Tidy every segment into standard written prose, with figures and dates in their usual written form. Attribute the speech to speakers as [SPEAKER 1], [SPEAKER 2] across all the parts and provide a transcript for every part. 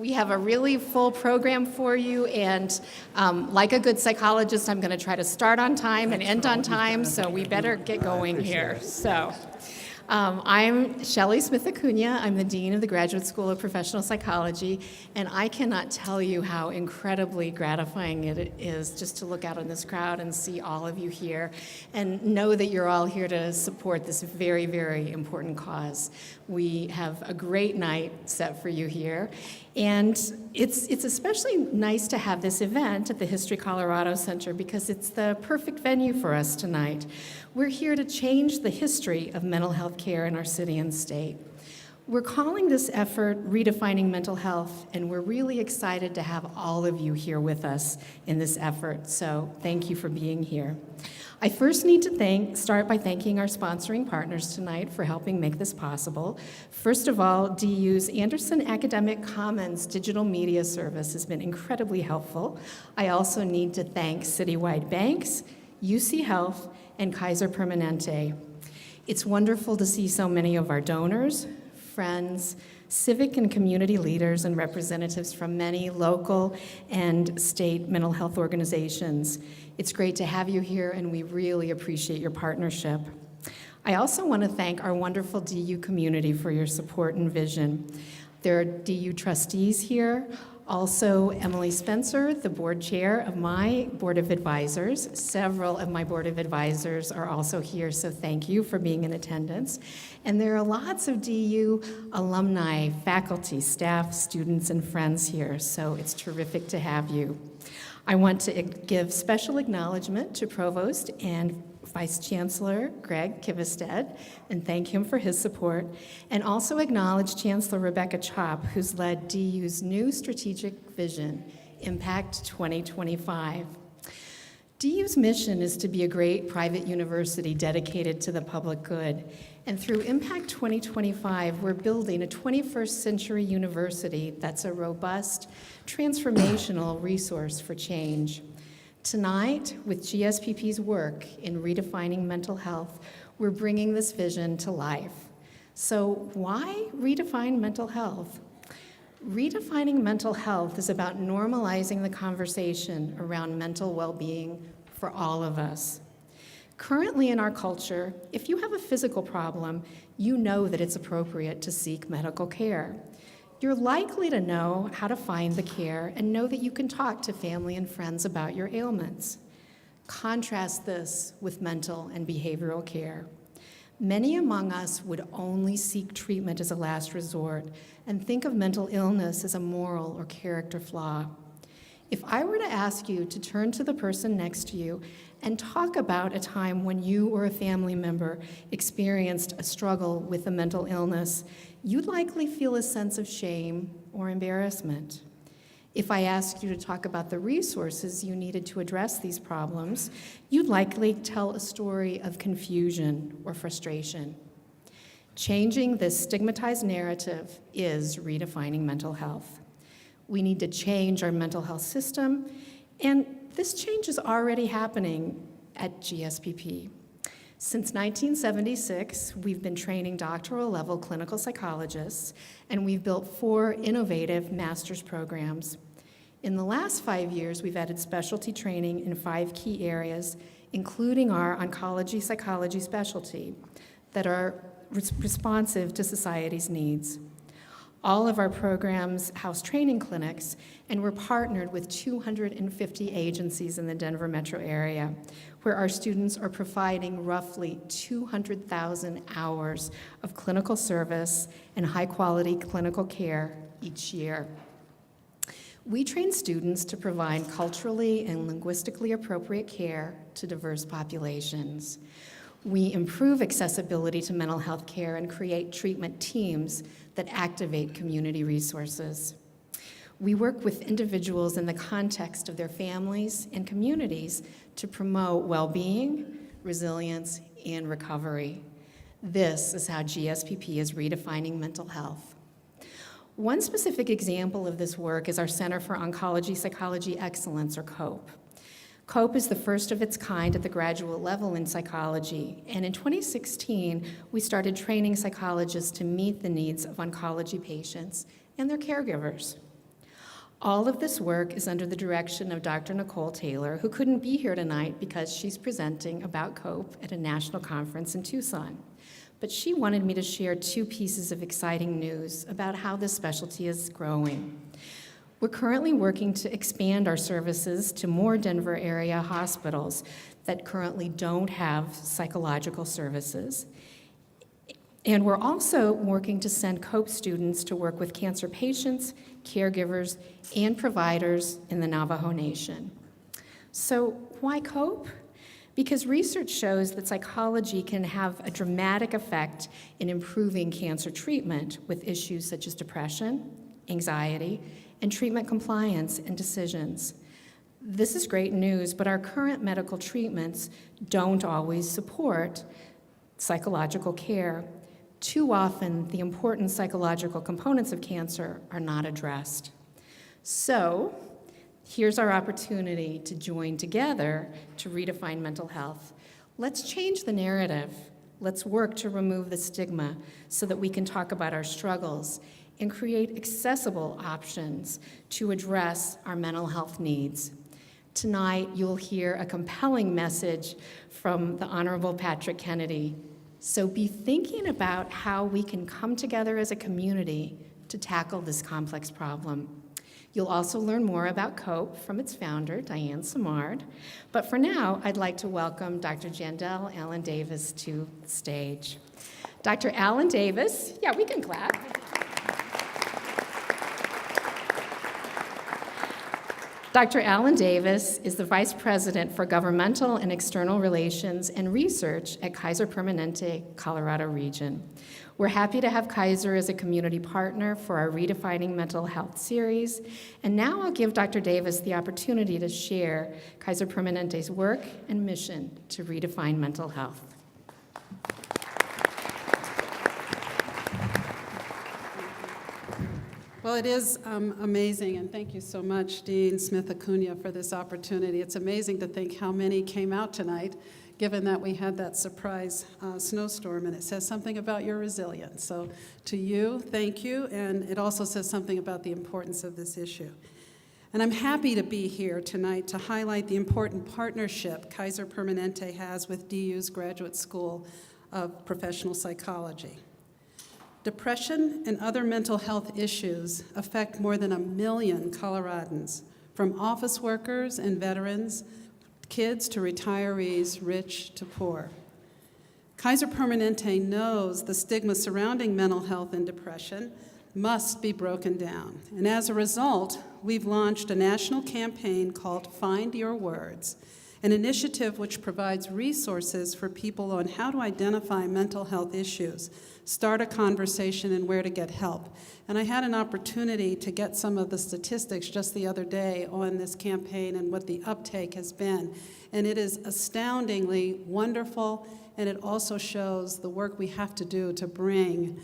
[SPEAKER 1] We have a really full program for you, and like a good psychologist, I'm going to try to start on time and end on time, so we better get going here. So, I'm Shelley Smith-Acuna. I'm the Dean of the Graduate School of Professional Psychology, and I cannot tell you how incredibly gratifying it is just to look out on this crowd and see all of you here and know that you're all here to support this very, very important cause. We have a great night set for you here, and it's especially nice to have this event at the History Colorado Center because it's the perfect venue for us tonight. We're here to change the history of mental health care in our city and state. We're calling this effort Redefining Mental Health, and we're really excited to have all of you here with us in this effort, so thank you for being here. I first need to start by thanking our sponsoring partners tonight for helping make this possible. First of all, DU's Anderson Academic Commons digital media service has been incredibly helpful. I also need to thank Citywide Banks, UC Health, and Kaiser Permanente. It's wonderful to see so many of our donors, friends, civic and community leaders, and representatives from many local and state mental health organizations. It's great to have you here, and we really appreciate your partnership. I also want to thank our wonderful DU community for your support and vision. There are DU trustees here, also Emily Spencer, the board chair of my board of advisors. Several of my board of advisors are also here, so thank you for being in attendance. And there are lots of DU alumni, faculty, staff, students, and friends here, so it's terrific to have you. I want to give special acknowledgement to Provost and Vice Chancellor Greg Kivestead and thank him for his support, and also acknowledge Chancellor Rebecca Chop, who's led DU's new strategic vision, Impact 2025. DU's mission is to be a great private university dedicated to the public good, and through Impact 2025, we're building a 21st century university that's a robust, transformational resource for change. Tonight, with GSPP's work in redefining mental health, we're bringing this vision to life. So why redefine mental health? Redefining mental health is about normalizing the conversation around mental well-being for all of us. Currently in our culture, if you have a physical problem, you know that it's appropriate to seek medical care. You're likely to know how to find the care and know that you can talk to family and friends about your ailments. Contrast this with mental and behavioral care. Many among us would only seek treatment as a last resort and think of mental illness as a moral or character flaw. If I were to ask you to turn to the person next to you and talk about a time when you or a family member experienced a struggle with a mental illness, you'd likely feel a sense of shame or embarrassment. If I asked you to talk about the resources you needed to address these problems, you'd likely tell a story of confusion or frustration. Changing this stigmatized narrative is redefining mental health. We need to change our mental health system, and this change is already happening at GSPP. Since 1976, we've been training doctoral level clinical psychologists, and we've built 4 innovative master's programs. In the last 5 years, we've added specialty training in 5 key areas, including our Oncology Psychology specialty, that are responsive to society's needs. All of our programs house training clinics, and we're partnered with 250 agencies in the Denver metro area, where our students are providing roughly 200,000 hours of clinical service and high-quality clinical care each year. We train students to provide culturally and linguistically appropriate care to diverse populations. We improve accessibility to mental health care and create treatment teams that activate community resources. We work with individuals in the context of their families and communities to promote well-being, resilience, and recovery. This is how GSPP is redefining mental health. One specific example of this work is our Center for Oncology Psychology Excellence, or COPE. COPE is the first of its kind at the graduate level in psychology, and in 2016, we started training psychologists to meet the needs of oncology patients and their caregivers. All of this work is under the direction of Dr. Nicole Taylor, who couldn't be here tonight because she's presenting about COPE at a national conference in Tucson. But she wanted me to share 2 pieces of exciting news about how this specialty is growing. We're currently working to expand our services to more Denver area hospitals that currently don't have psychological services. And we're also working to send COPE students to work with cancer patients, caregivers, and providers in the Navajo Nation. So why COPE? Because research shows that psychology can have a dramatic effect in improving cancer treatment with issues such as depression, anxiety, and treatment compliance and decisions. This is great news, but our current medical treatments don't always support psychological care. Too often, the important psychological components of cancer are not addressed. So, here's our opportunity to join together to redefine mental health. Let's change the narrative. Let's work to remove the stigma so that we can talk about our struggles and create accessible options to address our mental health needs. Tonight, you'll hear a compelling message from the Honorable Patrick Kennedy. So be thinking about how we can come together as a community to tackle this complex problem. You'll also learn more about COPE from its founder, Diane Simard. But for now, I'd like to welcome Dr. Jandel Allen Davis to the stage. Dr. Allen Davis, yeah, we can clap. Dr. Allen Davis is the Vice President for Governmental and External Relations and Research at Kaiser Permanente, Colorado Region. We're happy to have Kaiser as a community partner for our Redefining Mental Health series. And now I'll give Dr. Davis the opportunity to share Kaiser Permanente's work and mission to redefine mental health.
[SPEAKER 2] Well, it is amazing, and thank you so much, Dean Smith-Acuna, for this opportunity. It's amazing to think how many came out tonight, given that we had that surprise snowstorm, and it says something about your resilience. So to you, thank you, and it also says something about the importance of this issue. And I'm happy to be here tonight to highlight the important partnership Kaiser Permanente has with DU's Graduate School of Professional Psychology. Depression and other mental health issues affect more than 1 million Coloradans, from office workers and veterans, kids to retirees, rich to poor. Kaiser Permanente knows the stigma surrounding mental health and depression must be broken down. And as a result, we've launched a national campaign called Find Your Words, an initiative which provides resources for people on how to identify mental health issues, start a conversation, and where to get help. And I had an opportunity to get some of the statistics just the other day on this campaign and what the uptake has been. And it is astoundingly wonderful, and it also shows the work we have to do to bring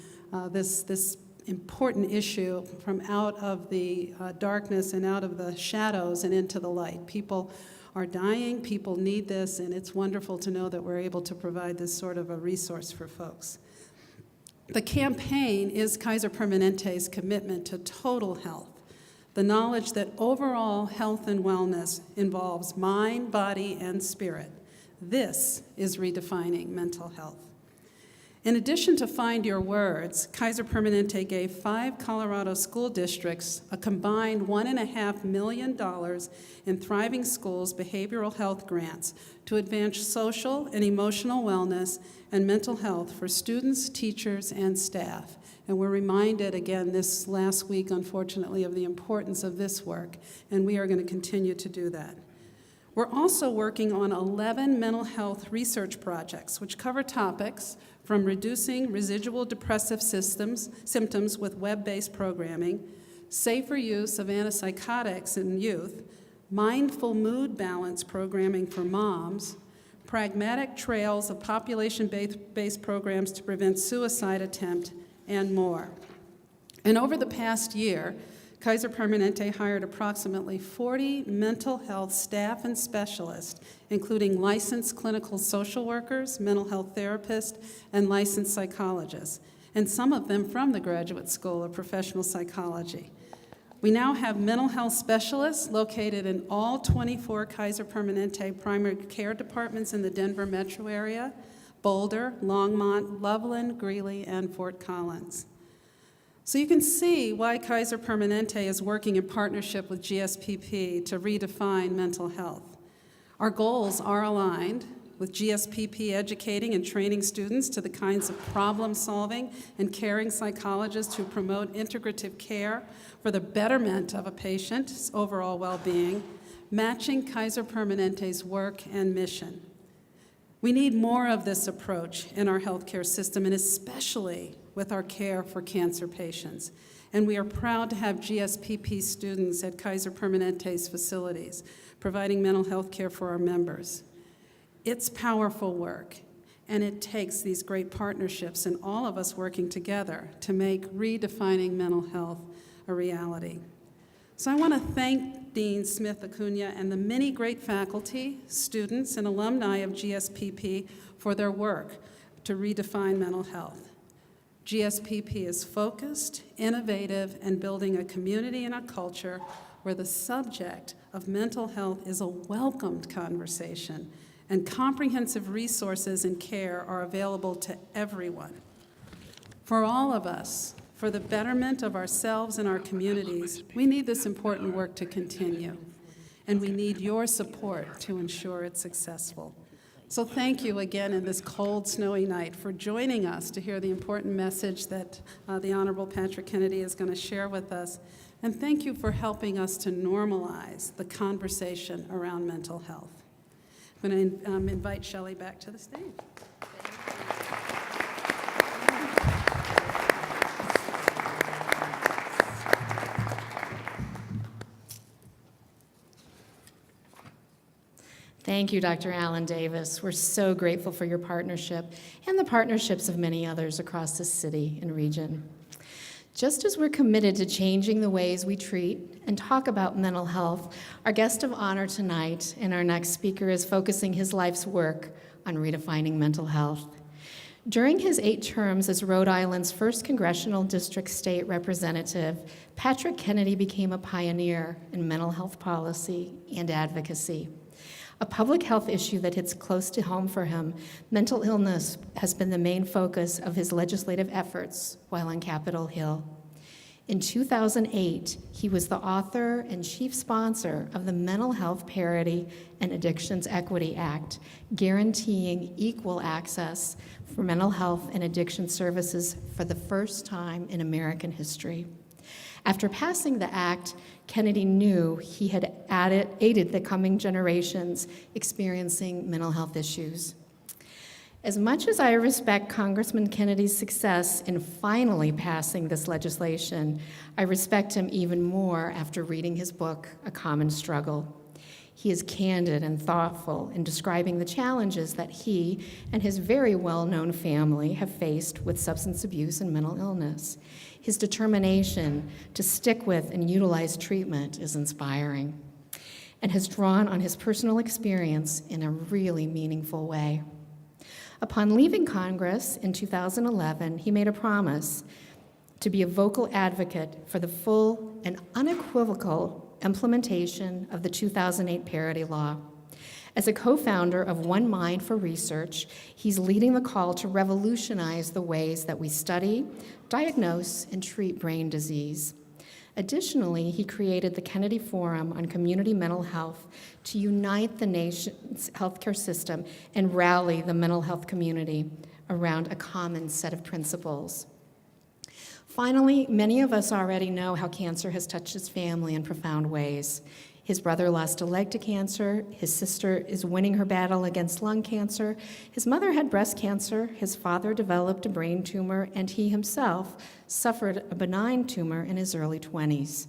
[SPEAKER 2] this important issue from out of the darkness and out of the shadows and into the light. People are dying, people need this, and it's wonderful to know that we're able to provide this sort of a resource for folks. The campaign is Kaiser Permanente's commitment to total health, the knowledge that overall health and wellness involves mind, body, and spirit. This is redefining mental health. In addition to Find Your Words, Kaiser Permanente gave 5 Colorado school districts a combined $1.5 million in Thriving Schools behavioral health grants to advance social and emotional wellness and mental health for students, teachers, and staff. And we're reminded again this last week, unfortunately, of the importance of this work, and we are going to continue to do that. We're also working on 11 mental health research projects, which cover topics from reducing residual depressive symptoms with web-based programming, safer use of antipsychotics in youth, mindful mood balance programming for moms, pragmatic trails of population-based programs to prevent suicide attempt, and more. And over the past year, Kaiser Permanente hired approximately 40 mental health staff and specialists, including licensed clinical social workers, mental health therapists, and licensed psychologists, and some of them from the Graduate School of Professional Psychology. We now have mental health specialists located in all 24 Kaiser Permanente primary care departments in the Denver metro area, Boulder, Longmont, Loveland, Greeley, and Fort Collins. So you can see why Kaiser Permanente is working in partnership with GSPP to redefine mental health. Our goals are aligned, with GSPP educating and training students to the kinds of problem-solving and caring psychologists who promote integrative care for the betterment of a patient's overall well-being, matching Kaiser Permanente's work and mission. We need more of this approach in our healthcare system, and especially with our care for cancer patients. And we are proud to have GSPP students at Kaiser Permanente's facilities, providing mental health care for our members. It's powerful work, and it takes these great partnerships and all of us working together to make redefining mental health a reality. So I want to thank Dean Smith Acuna and the many great faculty, students, and alumni of GSPP for their work to redefine mental health. GSPP is focused, innovative, and building a community and a culture where the subject of mental health is a welcomed conversation, and comprehensive resources and care are available to everyone. For all of us, for the betterment of ourselves and our communities, we need this important work to continue, and we need your support to ensure it's successful. So thank you again in this cold, snowy night for joining us to hear the important message that the Honorable Patrick Kennedy is going to share with us, and thank you for helping us to normalize the conversation around mental health. I'm going to invite Shelley back to the stage.
[SPEAKER 1] Thank you, Dr. Alan Davis. We're so grateful for your partnership and the partnerships of many others across the city and region. Just as we're committed to changing the ways we treat and talk about mental health, our guest of honor tonight and our next speaker is focusing his life's work on redefining mental health. During his 8 terms as Rhode Island's 1st Congressional District State Representative, Patrick Kennedy became a pioneer in mental health policy and advocacy. A public health issue that hits close to home for him, mental illness has been the main focus of his legislative efforts while on Capitol Hill. In 2008, he was the author and chief sponsor of the Mental Health Parity and Addictions Equity Act, guaranteeing equal access for mental health and addiction services for the first time in American history. After passing the act, Kennedy knew he had aided the coming generations experiencing mental health issues. As much as I respect Congressman Kennedy's success in finally passing this legislation, I respect him even more after reading his book, A Common Struggle. He is candid and thoughtful in describing the challenges that he and his very well-known family have faced with substance abuse and mental illness. His determination to stick with and utilize treatment is inspiring and has drawn on his personal experience in a really meaningful way. Upon leaving Congress in 2011, he made a promise to be a vocal advocate for the full and unequivocal implementation of the 2008 Parity Law. As a co-founder of One Mind for Research, he's leading the call to revolutionize the ways that we study, diagnose, and treat brain disease. Additionally, he created the Kennedy Forum on Community Mental Health to unite the nation's healthcare system and rally the mental health community around a common set of principles. Finally, many of us already know how cancer has touched his family in profound ways. His brother lost a leg to cancer, his sister is winning her battle against lung cancer, his mother had breast cancer, his father developed a brain tumor, and he himself suffered a benign tumor in his early 20s.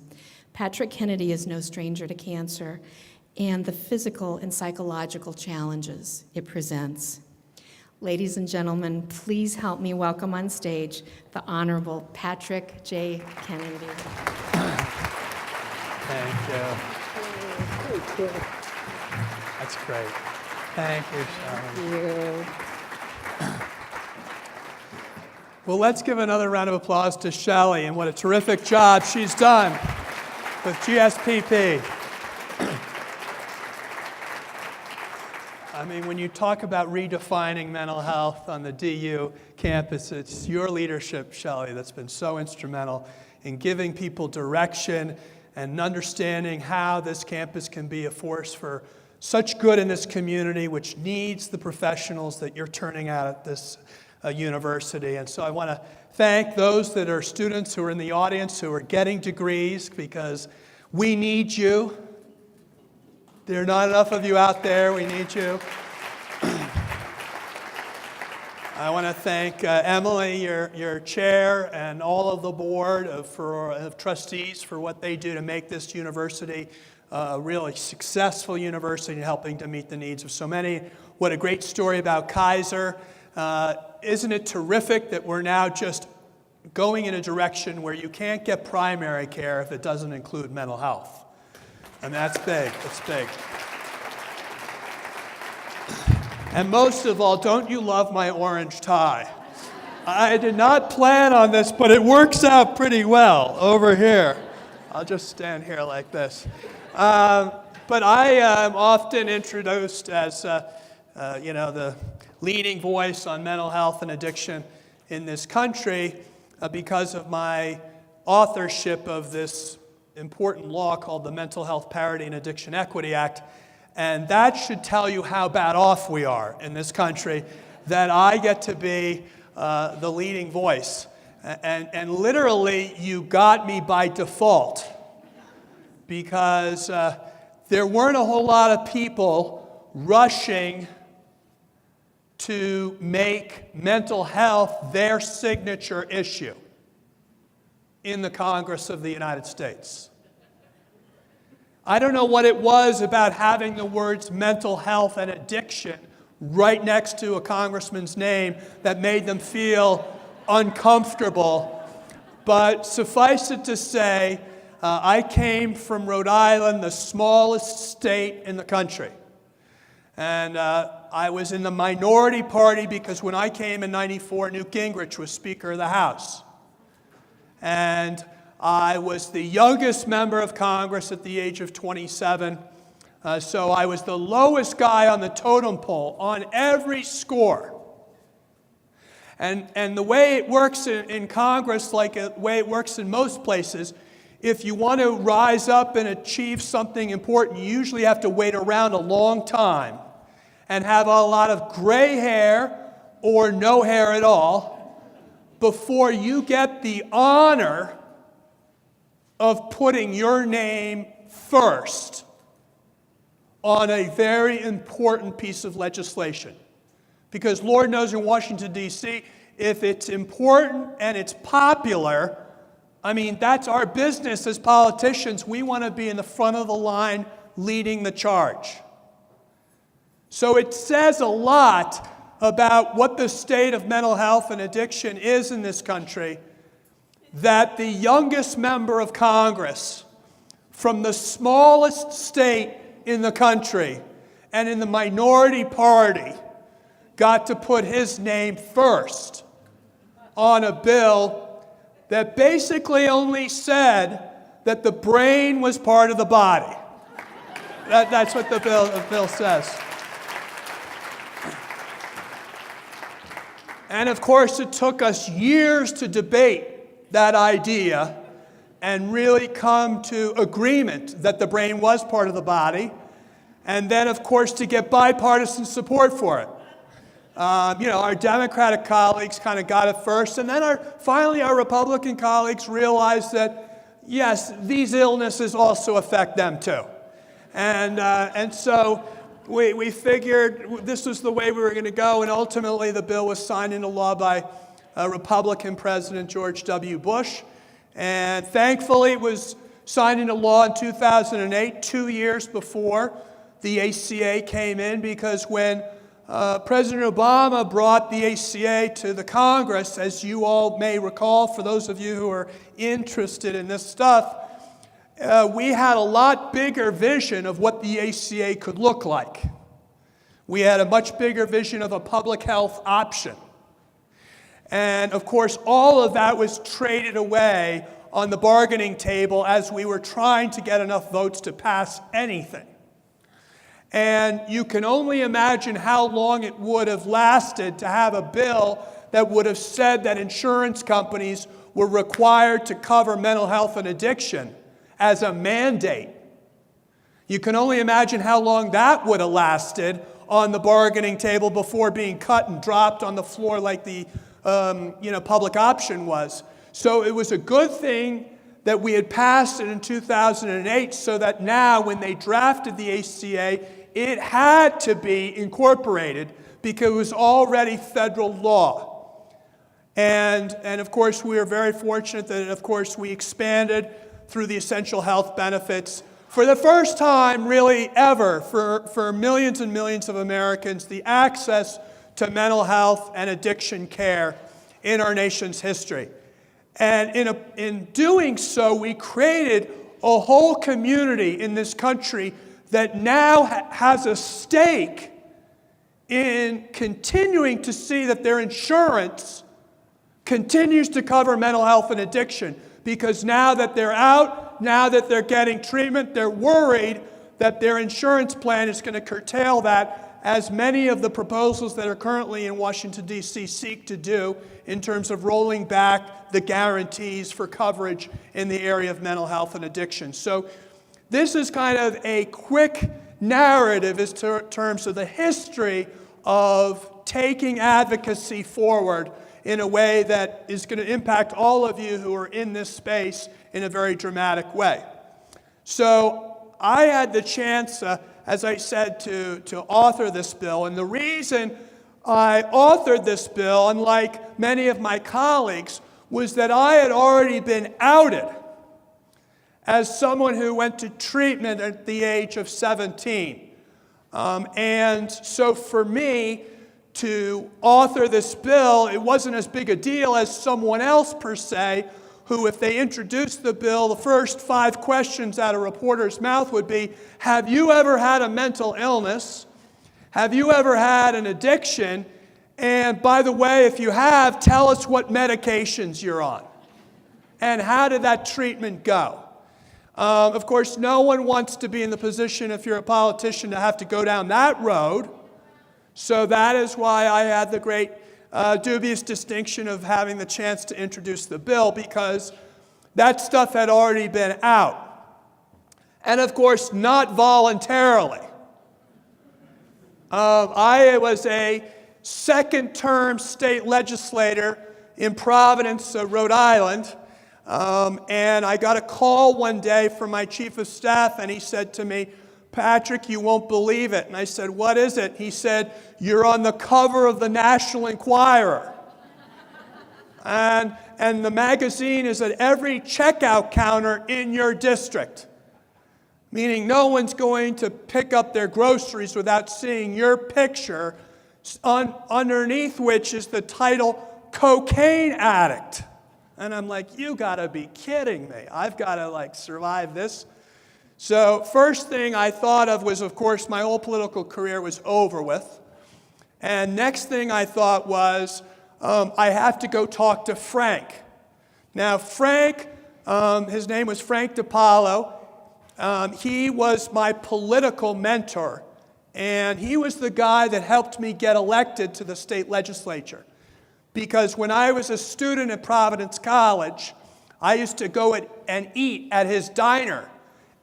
[SPEAKER 1] Patrick Kennedy is no stranger to cancer and the physical and psychological challenges it presents. Ladies and gentlemen, please help me welcome on stage the Honorable Patrick J. Kennedy.
[SPEAKER 3] Thank you. That's great. Thank you, Shelley. Well, let's give another round of applause to Shelley and what a terrific job she's done with GSPP. I mean, when you talk about redefining mental health on the DU campus, it's your leadership, Shelley, that's been so instrumental in giving people direction and understanding how this campus can be a force for such good in this community, which needs the professionals that you're turning out at this university. And so I want to thank those that are students who are in the audience who are getting degrees, because we need you. There are not enough of you out there. We need you. I want to thank Emily, your chair, and all of the board of trustees for what they do to make this university a really successful university and helping to meet the needs of so many. What a great story about Kaiser. Isn't it terrific that we're now just going in a direction where you can't get primary care if it doesn't include mental health? And that's big. That's big. And most of all, don't you love my orange tie? I did not plan on this, but it works out pretty well over here. I'll just stand here like this. But I am often introduced as, the leading voice on mental health and addiction in this country because of my authorship of this important law called the Mental Health Parity and Addiction Equity Act. And that should tell you how bad off we are in this country, that I get to be the leading voice. And literally, you got me by default, because there weren't a whole lot of people rushing to make mental health their signature issue in the Congress of the United States. I don't know what it was about having the words mental health and addiction right next to a congressman's name that made them feel uncomfortable. But suffice it to say, I came from Rhode Island, the smallest state in the country. And I was in the minority party because when I came in '94, Newt Gingrich was Speaker of the House. And I was the youngest member of Congress at the age of 27. So I was the lowest guy on the totem pole on every score. And the way it works in Congress, like the way it works in most places, if you want to rise up and achieve something important, you usually have to wait around a long time and have a lot of gray hair or no hair at all before you get the honor of putting your name first on a very important piece of legislation. Because Lord knows in Washington, D.C., if it's important and it's popular, I mean, that's our business as politicians. We want to be in the front of the line leading the charge. So it says a lot about what the state of mental health and addiction is in this country, that the youngest member of Congress from the smallest state in the country and in the minority party got to put his name first on a bill that basically only said that the brain was part of the body. That's what the bill says. And of course, it took us years to debate that idea and really come to agreement that the brain was part of the body, and then, of course, to get bipartisan support for it. Our Democratic colleagues kind of got it first, and then finally our Republican colleagues realized that, yes, these illnesses also affect them too. And so we figured this was the way we were going to go, and ultimately the bill was signed into law by Republican President George W. Bush. And thankfully it was signed into law in 2008, 2 years before the ACA came in, because when President Obama brought the ACA to the Congress, as you all may recall, for those of you who are interested in this stuff, we had a lot bigger vision of what the ACA could look like. We had a much bigger vision of a public health option. And of course, all of that was traded away on the bargaining table as we were trying to get enough votes to pass anything. And you can only imagine how long it would have lasted to have a bill that would have said that insurance companies were required to cover mental health and addiction as a mandate. You can only imagine how long that would have lasted on the bargaining table before being cut and dropped on the floor like the public option was. So it was a good thing that we had passed it in 2008 so that now when they drafted the ACA, it had to be incorporated because it was already federal law. And of course, we are very fortunate that, of course, we expanded through the essential health benefits for the first time, really ever, for millions and millions of Americans, the access to mental health and addiction care in our nation's history. And in doing so, we created a whole community in this country that now has a stake in continuing to see that their insurance continues to cover mental health and addiction. Because now that they're out, now that they're getting treatment, they're worried that their insurance plan is going to curtail that, as many of the proposals that are currently in Washington, D.C. seek to do in terms of rolling back the guarantees for coverage in the area of mental health and addiction. So this is kind of a quick narrative in terms of the history of taking advocacy forward in a way that is going to impact all of you who are in this space in a very dramatic way. So I had the chance, as I said, to author this bill. And the reason I authored this bill, unlike many of my colleagues, was that I had already been outed as someone who went to treatment at the age of 17. And so for me to author this bill, it wasn't as big a deal as someone else per se, who, if they introduced the bill, the first 5 questions out of a reporter's mouth would be, have you ever had a mental illness? Have you ever had an addiction? And by the way, if you have, tell us what medications you're on. And how did that treatment go? Of course, no one wants to be in the position, if you're a politician, to have to go down that road. So that is why I had the great dubious distinction of having the chance to introduce the bill, because that stuff had already been out. And of course, not voluntarily. I was a second-term state legislator in Providence, Rhode Island, and I got a call one day from my chief of staff, and he said to me, Patrick, you won't believe it. And I said, what is it? He said, you're on the cover of the National Enquirer. And the magazine is at every checkout counter in your district. Meaning no one's going to pick up their groceries without seeing your picture, underneath which is the title, Cocaine Addict. And I'm like, you gotta be kidding me. I've gotta survive this. So first thing I thought of was, of course, my whole political career was over with. And next thing I thought was, I have to go talk to Frank. Now, Frank, his name was Frank DiPaolo. He was my political mentor. And he was the guy that helped me get elected to the state legislature. Because when I was a student at Providence College, I used to go and eat at his diner.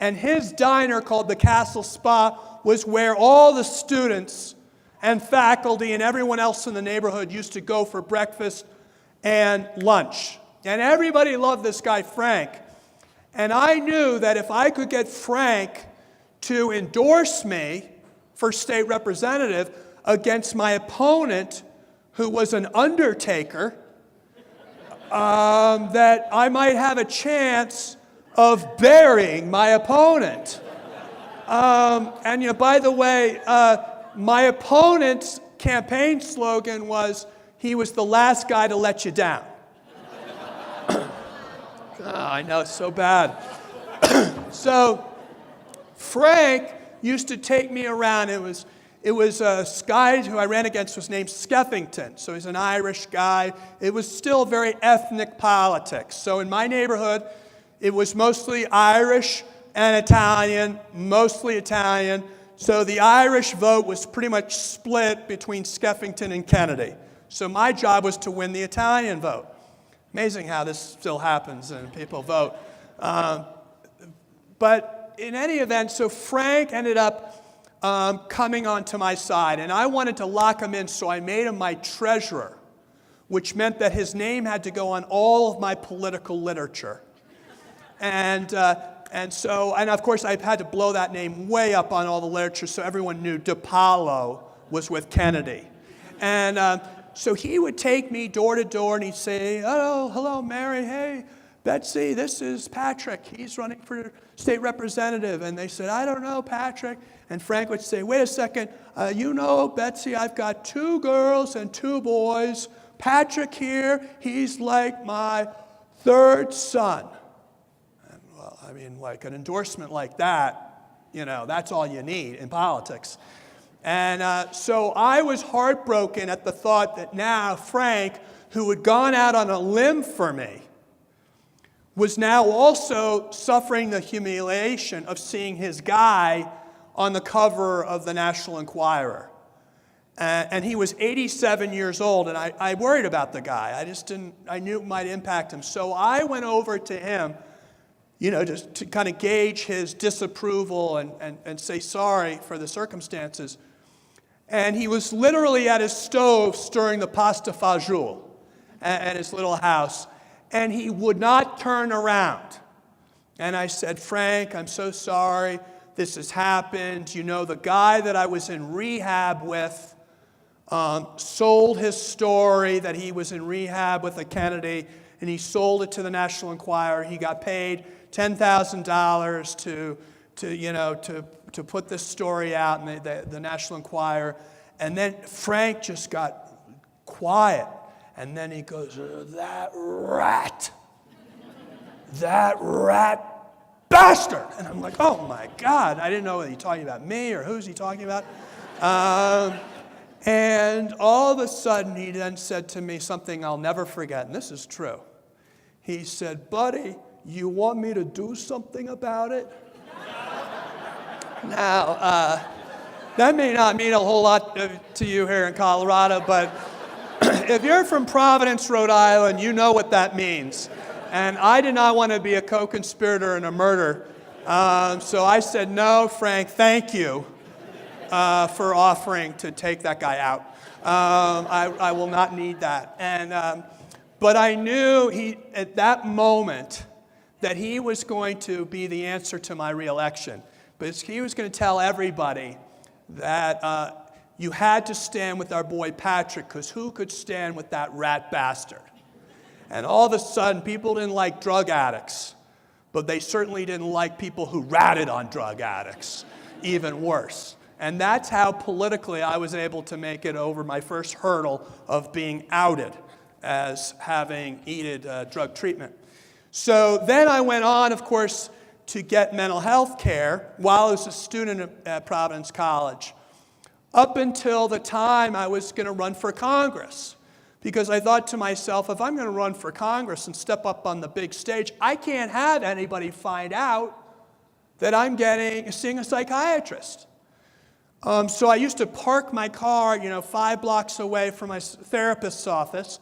[SPEAKER 3] And his diner, called the Castle Spa, was where all the students and faculty and everyone else in the neighborhood used to go for breakfast and lunch. And everybody loved this guy, Frank. And I knew that if I could get Frank to endorse me for state representative against my opponent, who was an undertaker, that I might have a chance of burying my opponent. And by the way, my opponent's campaign slogan was, he was the last guy to let you down. I know, it's so bad. So Frank used to take me around. It was a guy who I ran against was named Skeffington. So he's an Irish guy. It was still very ethnic politics. So in my neighborhood, it was mostly Irish and Italian, mostly Italian. So the Irish vote was pretty much split between Skeffington and Kennedy. So my job was to win the Italian vote. Amazing how this still happens and people vote. But in any event, so Frank ended up coming onto my side, and I wanted to lock him in, so I made him my treasurer, which meant that his name had to go on all of my political literature. And of course, I had to blow that name way up on all the literature so everyone knew DiPaolo was with Kennedy. And so he would take me door to door and he'd say, "Oh, hello, Mary. Hey, Betsy, this is Patrick. He's running for state representative." And they said, "I don't know, Patrick." And Frank would say, "Wait a second. You know, Betsy, I've got 2 girls and 2 boys. Patrick here, he's like my 3rd son." And, well, I mean, like an endorsement like that, you know, that's all you need in politics. And so I was heartbroken at the thought that now Frank, who had gone out on a limb for me, was now also suffering the humiliation of seeing his guy on the cover of the National Enquirer. And he was 87 years old, and I worried about the guy. I knew it might impact him. So I went over to him, you know, just to kind of gauge his disapproval and say sorry for the circumstances. And he was literally at his stove stirring the pasta fagioli at his little house. And he would not turn around. And I said, "Frank, I'm so sorry this has happened. You know, the guy that I was in rehab with sold his story that he was in rehab with a Kennedy, and he sold it to the National Enquirer. He got paid $10,000 to put this story out in the National Enquirer." And then Frank just got quiet. And then he goes, that rat bastard. And I'm like, oh my God, I didn't know whether he talking about me or who's he talking about. And all of a sudden he then said to me something I'll never forget, and this is true. He said, "Buddy, you want me to do something about it?" Now, that may not mean a whole lot to you here in Colorado, but if you're from Providence, Rhode Island, you know what that means. And I did not want to be a co-conspirator in a murder. So I said, "No, Frank, thank you for offering to take that guy out. I will not need that." But I knew at that moment that he was going to be the answer to my reelection. But he was going to tell everybody that you had to stand with our boy Patrick, because who could stand with that rat bastard? And all of a sudden, people didn't like drug addicts, but they certainly didn't like people who ratted on drug addicts, even worse. And that's how politically I was able to make it over my first hurdle of being outed as having needed drug treatment. So then I went on, of course, to get mental health care while I was a student at Providence College, up until the time I was going to run for Congress. Because I thought to myself, if I'm going to run for Congress and step up on the big stage, I can't have anybody find out that I'm seeing a psychiatrist. So I used to park my car, 5 blocks away from my therapist's office,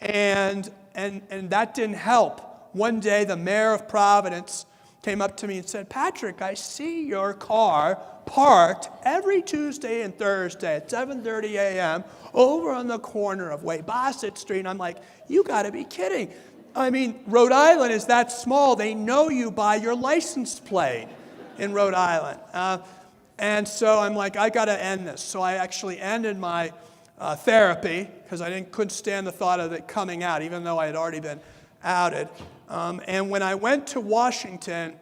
[SPEAKER 3] and that didn't help. One day, the mayor of Providence came up to me and said, "Patrick, I see your car parked every Tuesday and Thursday at 7:30 a.m. over on the corner of Waybosset Street." And I'm like, "You got to be kidding." I mean, Rhode Island is that small. They know you by your license plate in Rhode Island. And so I'm like, I got to end this. So I actually ended my therapy because I couldn't stand the thought of it coming out, even though I had already been outed. And when I went to Washington,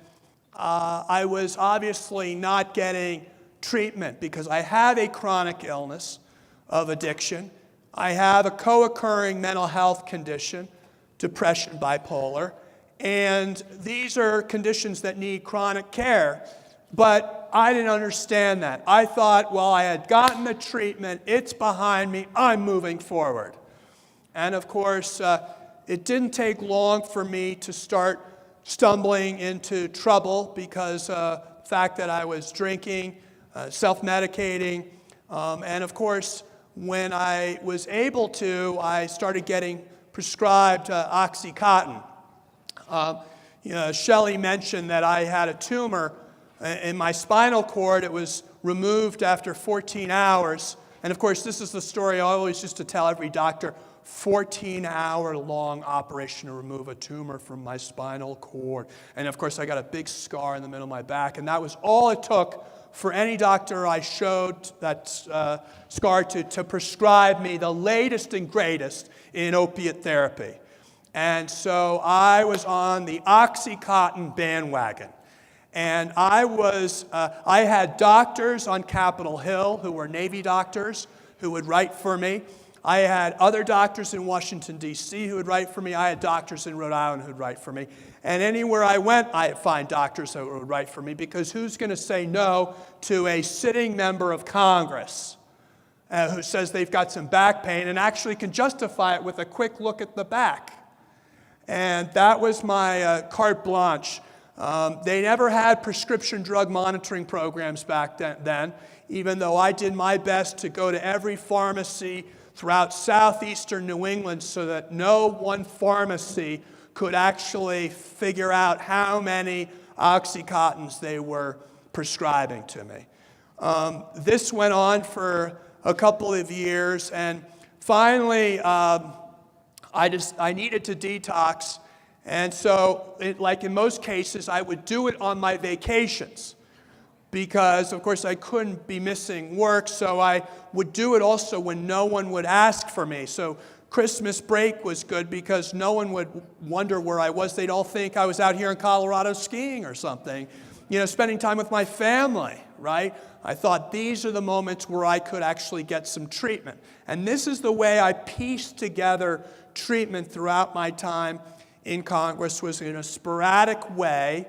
[SPEAKER 3] I was obviously not getting treatment because I have a chronic illness of addiction. I have a co-occurring mental health condition, depression, bipolar, and these are conditions that need chronic care. But I didn't understand that. I thought, well, I had gotten the treatment, it's behind me, I'm moving forward. And of course, it didn't take long for me to start stumbling into trouble because the fact that I was drinking, self-medicating, and of course, when I was able to, I started getting prescribed Oxycontin. Shelley mentioned that I had a tumor in my spinal cord. It was removed after 14 hours. And of course, this is the story I always used to tell every doctor: 14-hour-long operation to remove a tumor from my spinal cord. And of course, I got a big scar in the middle of my back. And that was all it took for any doctor I showed that scar to prescribe me the latest and greatest in opiate therapy. And so I was on the Oxycontin bandwagon. And I had doctors on Capitol Hill who were Navy doctors who would write for me. I had other doctors in Washington, D.C. who would write for me. I had doctors in Rhode Island who would write for me. And anywhere I went, I'd find doctors who would write for me, because who's going to say no to a sitting member of Congress who says they've got some back pain and actually can justify it with a quick look at the back? And that was my carte blanche. They never had prescription drug monitoring programs back then, even though I did my best to go to every pharmacy throughout southeastern New England so that no one pharmacy could actually figure out how many Oxycontins they were prescribing to me. This went on for a couple of years, and finally I needed to detox. And so, like in most cases, I would do it on my vacations because, of course, I couldn't be missing work, so I would do it also when no one would ask for me. So Christmas break was good because no one would wonder where I was. They'd all think I was out here in Colorado skiing or something, spending time with my family, right? I thought these are the moments where I could actually get some treatment. And this is the way I pieced together treatment throughout my time in Congress, was in a sporadic way,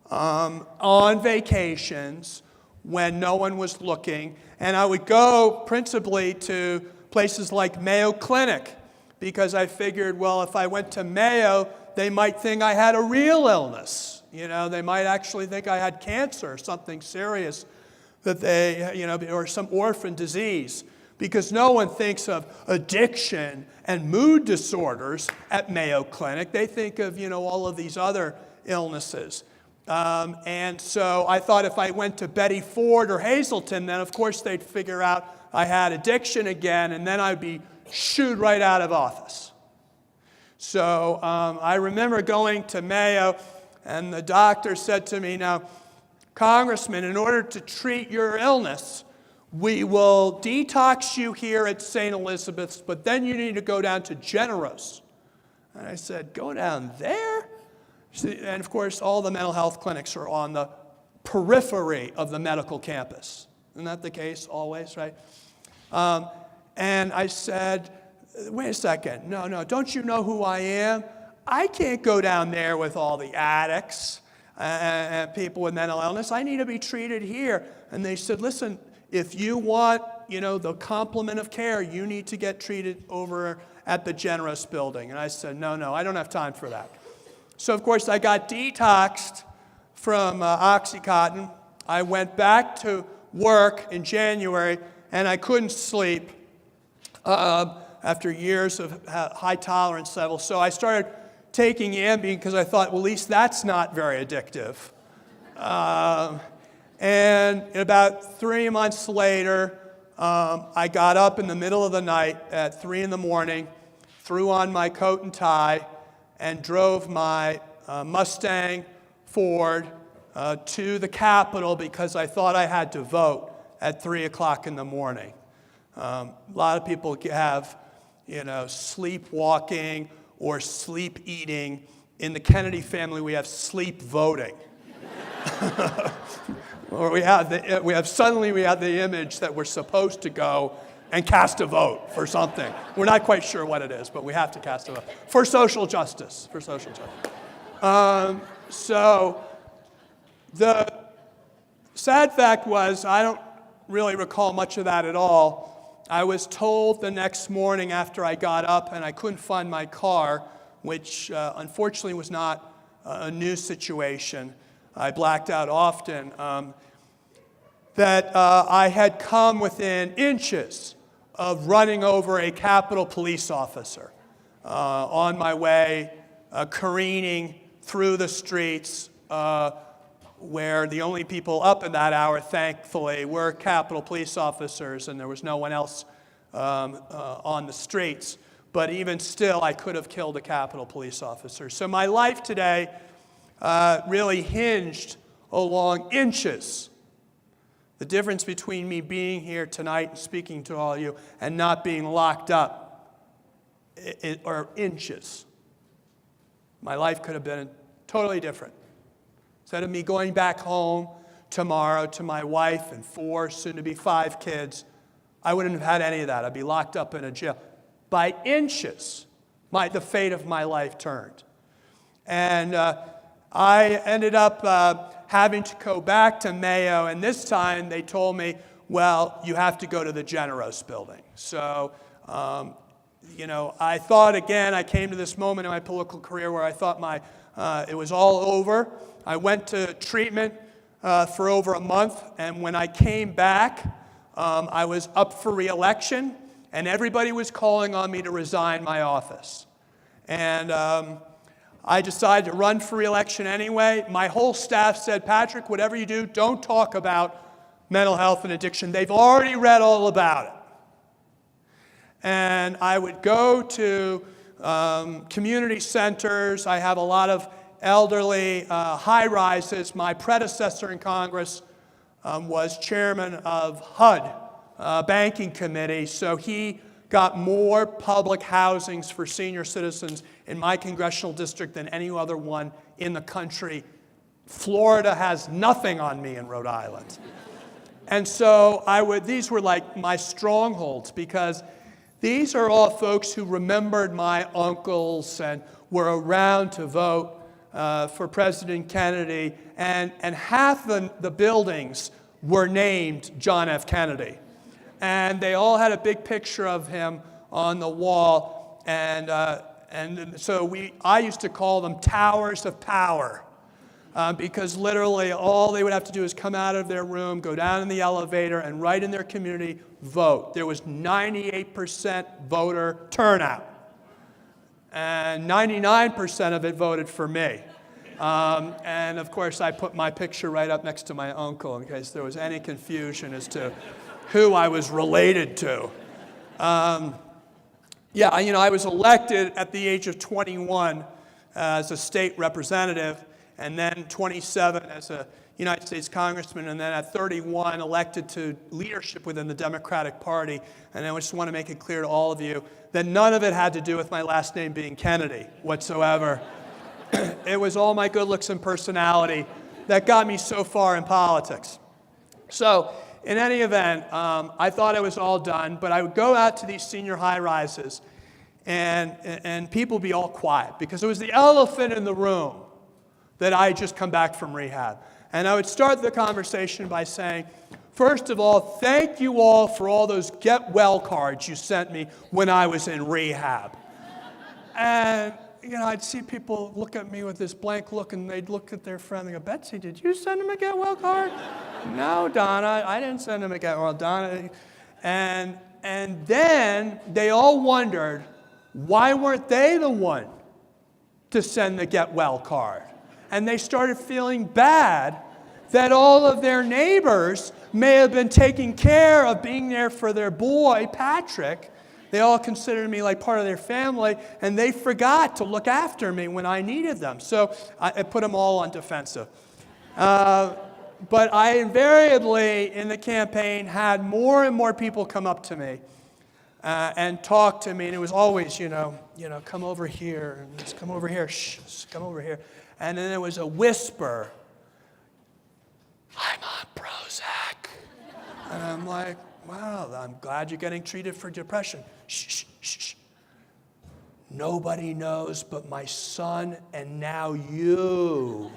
[SPEAKER 3] on vacations when no one was looking. And I would go principally to places like Mayo Clinic because I figured, well, if I went to Mayo, they might think I had a real illness. They might actually think I had cancer or something serious that or some orphan disease. Because no one thinks of addiction and mood disorders at Mayo Clinic. They think of, all of these other illnesses. And so I thought if I went to Betty Ford or Hazleton, then of course they'd figure out I had addiction again, and then I'd be shooed right out of office. So I remember going to Mayo, and the doctor said to me, now, Congressman, in order to treat your illness, we will detox you here at St. Elizabeth's, but then you need to go down to Generous. And I said, go down there? And of course, all the mental health clinics are on the periphery of the medical campus. Isn't that the case always, right? And I said, wait a second, no, don't you know who I am? I can't go down there with all the addicts and people with mental illness. I need to be treated here. And they said, listen, if you want, the complement of care, you need to get treated over at the Generous building. And I said, no, I don't have time for that. So, of course, I got detoxed from Oxycontin. I went back to work in January, and I couldn't sleep after years of high tolerance levels. So I started taking Ambien because I thought, well, at least that's not very addictive. And about 3 months later, I got up in the middle of the night at 3 in the morning, threw on my coat and tie, and drove my Mustang Ford to the Capitol because I thought I had to vote at 3 o'clock in the morning. A lot of people have, sleepwalking or sleep eating. In the Kennedy family, we have sleep voting. Or we have the image that we're supposed to go and cast a vote for something. We're not quite sure what it is, but we have to cast a vote for social justice. So the sad fact was, I don't really recall much of that at all. I was told the next morning after I got up and I couldn't find my car, which unfortunately was not a new situation. I blacked out often. That I had come within inches of running over a Capitol police officer on my way, careening through the streets where the only people up in that hour, thankfully, were Capitol police officers, and there was no one else on the streets. But even still, I could have killed a Capitol police officer. So my life today really hinged along inches. The difference between me being here tonight and speaking to all of you and not being locked up are inches. My life could have been totally different. Instead of me going back home tomorrow to my wife and 4, soon to be 5 kids, I wouldn't have had any of that. I'd be locked up in a jail. By inches, the fate of my life turned. And I ended up having to go back to Mayo, and this time they told me, well, you have to go to the Generos building. So, I thought again, I came to this moment in my political career where I thought it was all over. I went to treatment for over a month, and when I came back, I was up for re-election, and everybody was calling on me to resign my office. And I decided to run for re-election anyway. My whole staff said, Patrick, whatever you do, don't talk about mental health and addiction. They've already read all about it. And I would go to community centers. I have a lot of elderly high-rises. My predecessor in Congress was chairman of HUD, banking committee, so he got more public housings for senior citizens in my congressional district than any other one in the country. Florida has nothing on me in Rhode Island. And so these were like my strongholds, because these are all folks who remembered my uncles and were around to vote for President Kennedy, and half the buildings were named John F. Kennedy. And they all had a big picture of him on the wall, and so I used to call them towers of power, because literally all they would have to do is come out of their room, go down in the elevator, and right in their community, vote. There was 98% voter turnout, and 99% of it voted for me. And of course, I put my picture right up next to my uncle in case there was any confusion as to who I was related to. I was elected at the age of 21 as a state representative, and then 27 as a United States congressman, and then at 31 elected to leadership within the Democratic Party. And I just want to make it clear to all of you that none of it had to do with my last name being Kennedy whatsoever. It was all my good looks and personality that got me so far in politics. So, in any event, I thought it was all done, but I would go out to these senior high-rises, and people would be all quiet, because it was the elephant in the room that I had just come back from rehab. And I would start the conversation by saying, first of all, thank you all for all those get well cards you sent me when I was in rehab. And I'd see people look at me with this blank look, and they'd look at their friend and go, Betsy, did you send him a get well card? No, Donna, I didn't send him a get well, Donna. And then they all wondered, why weren't they the one to send the get well card? And they started feeling bad that all of their neighbors may have been taking care of being there for their boy, Patrick. They all considered me like part of their family, and they forgot to look after me when I needed them. So I put them all on defensive. But I invariably, in the campaign, had more and more people come up to me and talk to me. And it was always, come over here, and let's come over here, shh, come over here. And then there was a whisper, I'm on Prozac. And I'm like, wow, I'm glad you're getting treated for depression. Shh, shh, shh. Nobody knows but my son and now you.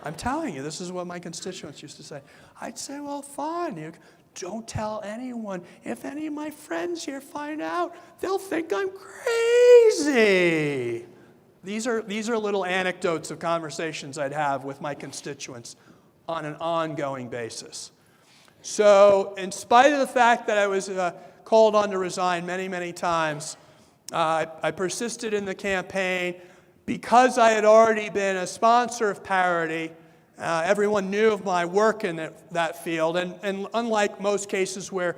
[SPEAKER 3] I'm telling you, this is what my constituents used to say. I'd say, well, fine. Don't tell anyone. If any of my friends here find out, they'll think I'm crazy. These are little anecdotes of conversations I'd have with my constituents on an ongoing basis. So in spite of the fact that I was called on to resign many, many times, I persisted in the campaign. Because I had already been a sponsor of parity, everyone knew of my work in that field. And unlike most cases where,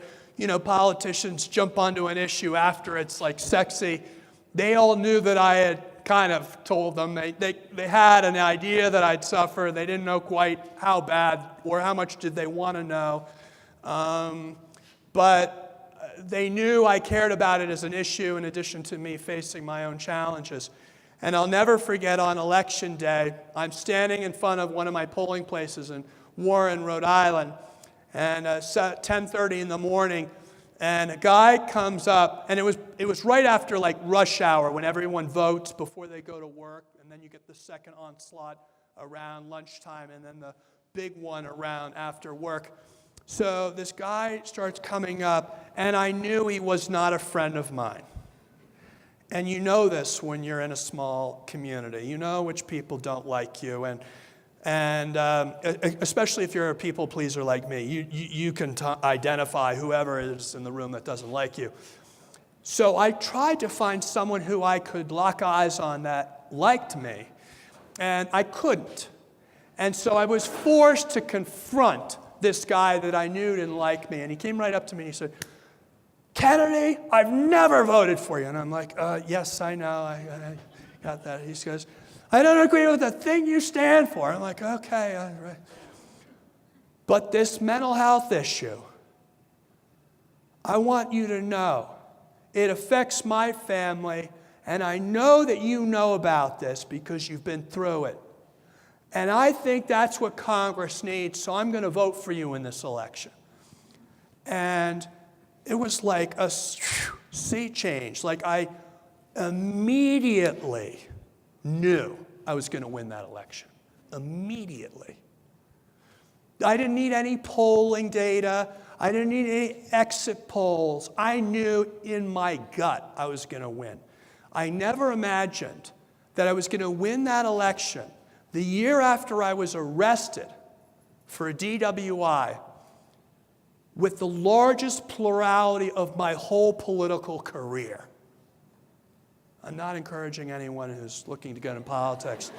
[SPEAKER 3] politicians jump onto an issue after it's like sexy, they all knew that I had kind of told them. They had an idea that I'd suffer. They didn't know quite how bad or how much did they want to know. But they knew I cared about it as an issue in addition to me facing my own challenges. And I'll never forget on election day, I'm standing in front of one of my polling places in Warren, Rhode Island, and it's 10:30 in the morning, and a guy comes up, and it was right after like rush hour when everyone votes before they go to work, and then you get the second onslaught around lunchtime, and then the big one around after work. So this guy starts coming up, and I knew he was not a friend of mine. And you know this when you're in a small community. You know which people don't like you, and especially if you're a people pleaser like me, you can identify whoever is in the room that doesn't like you. So I tried to find someone who I could lock eyes on that liked me, and I couldn't. And so I was forced to confront this guy that I knew didn't like me, and he came right up to me and he said, "Kennedy, I've never voted for you." And I'm like, yes, I know, I got that. He goes, "I don't agree with the thing you stand for." I'm like, okay, all right. But this mental health issue, I want you to know, it affects my family, and I know that you know about this because you've been through it. And I think that's what Congress needs, so I'm going to vote for you in this election. And it was like a sea change. Like I immediately knew I was going to win that election. Immediately. I didn't need any polling data. I didn't need any exit polls. I knew in my gut I was going to win. I never imagined that I was going to win that election the year after I was arrested for a DWI with the largest plurality of my whole political career. I'm not encouraging anyone who's looking to get in politics